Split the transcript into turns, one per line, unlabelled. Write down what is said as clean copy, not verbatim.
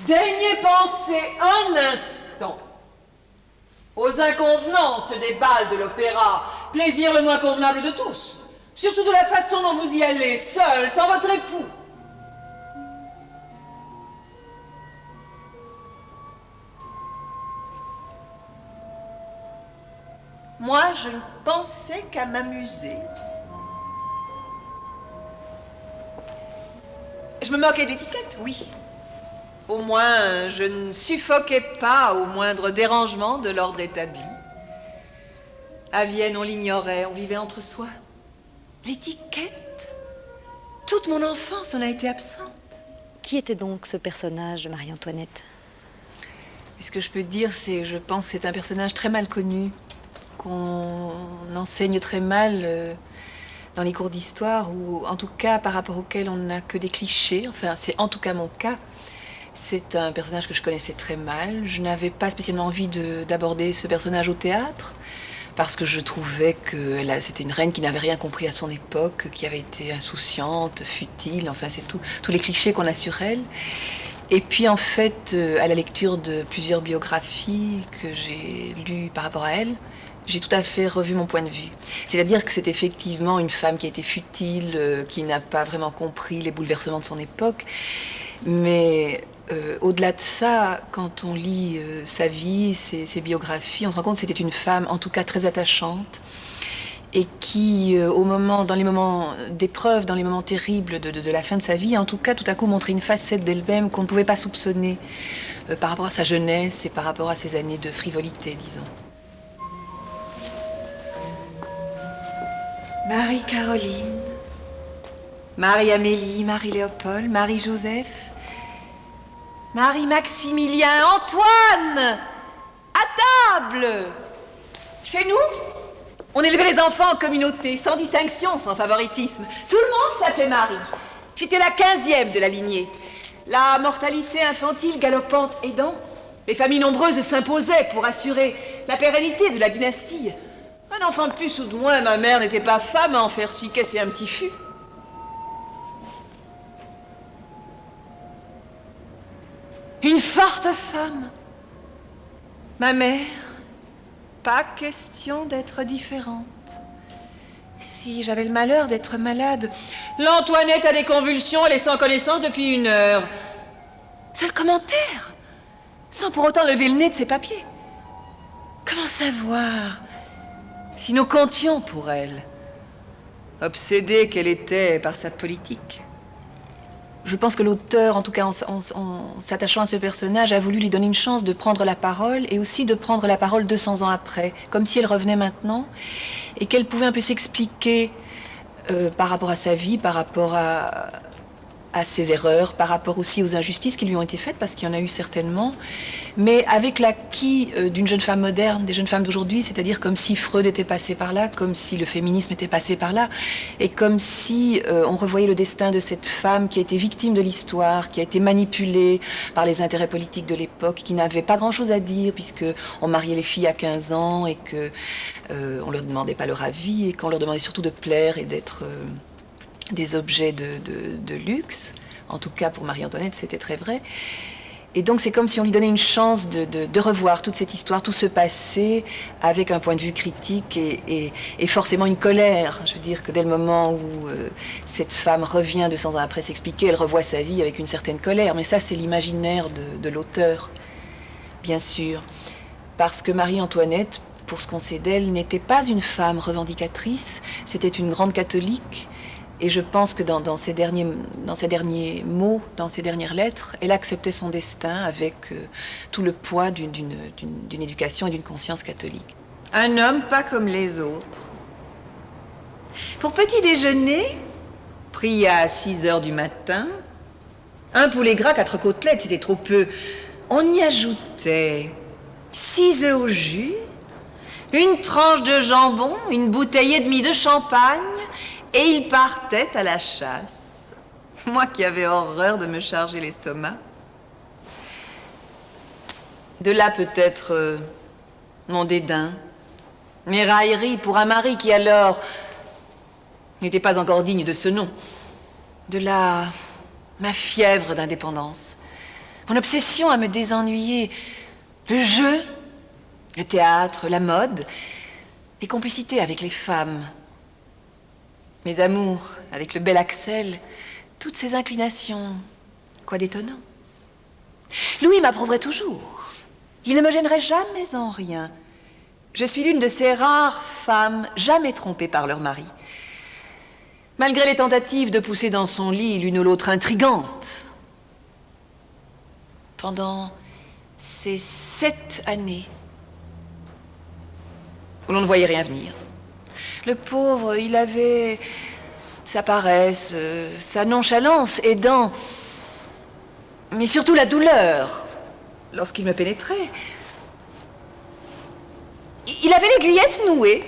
Daignez penser un instant aux inconvenances des bals de l'opéra, plaisir le moins convenable de tous, surtout de la façon dont vous y allez, seul, sans votre époux. Moi, je ne pensais qu'à m'amuser. Je me moquais de l'étiquette, oui. Au moins, je ne suffoquais pas au moindre dérangement de l'ordre établi. À Vienne, on l'ignorait, on vivait entre soi. L'étiquette, toute mon enfance en a été absente.
Qui était donc ce personnage, Marie-Antoinette?
Et ce que je peux dire, c'est que je pense que c'est un personnage très mal connu, qu'on enseigne très mal dans les cours d'histoire, ou en tout cas par rapport auquel on n'a que des clichés. Enfin, c'est en tout cas mon cas. C'est un personnage que je connaissais très mal. Je n'avais pas spécialement envie d'aborder ce personnage au théâtre, parce que je trouvais que c'était une reine qui n'avait rien compris à son époque, qui avait été insouciante, futile, enfin c'est tous les clichés qu'on a sur elle. Et puis en fait, à la lecture de plusieurs biographies que j'ai lues par rapport à elle, j'ai tout à fait revu mon point de vue. C'est-à-dire que c'est effectivement une femme qui a été futile, qui n'a pas vraiment compris les bouleversements de son époque. Mais au-delà de ça, quand on lit sa vie, ses biographies, on se rend compte que c'était une femme, en tout cas très attachante, et qui, dans les moments d'épreuve, dans les moments terribles de la fin de sa vie, en tout cas, tout à coup, montrait une facette d'elle-même qu'on ne pouvait pas soupçonner par rapport à sa jeunesse et par rapport à ses années de frivolité, disons. Marie-Caroline, Marie-Amélie, Marie-Léopold, Marie-Joseph, Marie-Maximilien, Antoine, à table. Chez nous, on élevait les enfants en communauté, sans distinction, sans favoritisme. Tout le monde s'appelait Marie. J'étais la 15e de la lignée. La mortalité infantile galopante aidant, les familles nombreuses s'imposaient pour assurer la pérennité de la dynastie. Un enfant de plus ou de moins, ma mère n'était pas femme à en faire si casser un petit fût. Une forte femme. Ma mère, pas question d'être différente. Si j'avais le malheur d'être malade, l'Antoinette a des convulsions, elle est sans connaissance depuis 1 heure. Seul commentaire, sans pour autant lever le nez de ses papiers. Comment savoir si nous comptions pour elle, obsédée qu'elle était par sa politique? Je pense que l'auteur, en tout cas en s'attachant à ce personnage, a voulu lui donner une chance de prendre la parole et aussi de prendre la parole 200 ans après, comme si elle revenait maintenant et qu'elle pouvait un peu s'expliquer par rapport à sa vie, par rapport à ses erreurs, par rapport aussi aux injustices qui lui ont été faites, parce qu'il y en a eu certainement, mais avec l'acquis d'une jeune femme moderne, des jeunes femmes d'aujourd'hui, c'est-à-dire comme si Freud était passé par là, comme si le féminisme était passé par là, et comme si on revoyait le destin de cette femme qui a été victime de l'histoire, qui a été manipulée par les intérêts politiques de l'époque, qui n'avait pas grand-chose à dire, puisque on mariait les filles à 15 ans, et que on leur demandait pas leur avis, et qu'on leur demandait surtout de plaire et d'être des objets de luxe. En tout cas, pour Marie-Antoinette, c'était très vrai. Et donc, c'est comme si on lui donnait une chance de revoir toute cette histoire, tout ce passé, avec un point de vue critique et forcément une colère. Je veux dire que dès le moment où cette femme revient 200 ans après s'expliquer, elle revoit sa vie avec une certaine colère. Mais ça, c'est l'imaginaire de l'auteur, bien sûr. Parce que Marie-Antoinette, pour ce qu'on sait d'elle, n'était pas une femme revendicatrice, c'était une grande catholique. Et je pense que dans ces derniers mots, dans ces dernières lettres, elle acceptait son destin avec tout le poids d'une éducation et d'une conscience catholique. Un homme pas comme les autres. Pour petit déjeuner, pris à 6 heures du matin, un poulet gras, 4 côtelettes, c'était trop peu. On y ajoutait 6 œufs au jus, une tranche de jambon, une bouteille et demie de champagne, et il partait à la chasse. Moi qui avais horreur de me charger l'estomac. De là peut-être mon dédain, mes railleries pour un mari qui alors n'était pas encore digne de ce nom. De là ma fièvre d'indépendance. Mon obsession à me désennuyer. Le jeu, le théâtre, la mode, les complicités avec les femmes. Mes amours avec le bel Axel, toutes ces inclinations. Quoi d'étonnant. Louis m'approuverait toujours. Il ne me gênerait jamais en rien. Je suis l'une de ces rares femmes jamais trompées par leur mari. Malgré les tentatives de pousser dans son lit l'une ou l'autre intrigante. Pendant ces 7 années où l'on ne voyait rien venir. Le pauvre, il avait sa paresse, sa nonchalance aidant, mais surtout la douleur lorsqu'il me pénétrait. Il avait l'aiguillette nouée.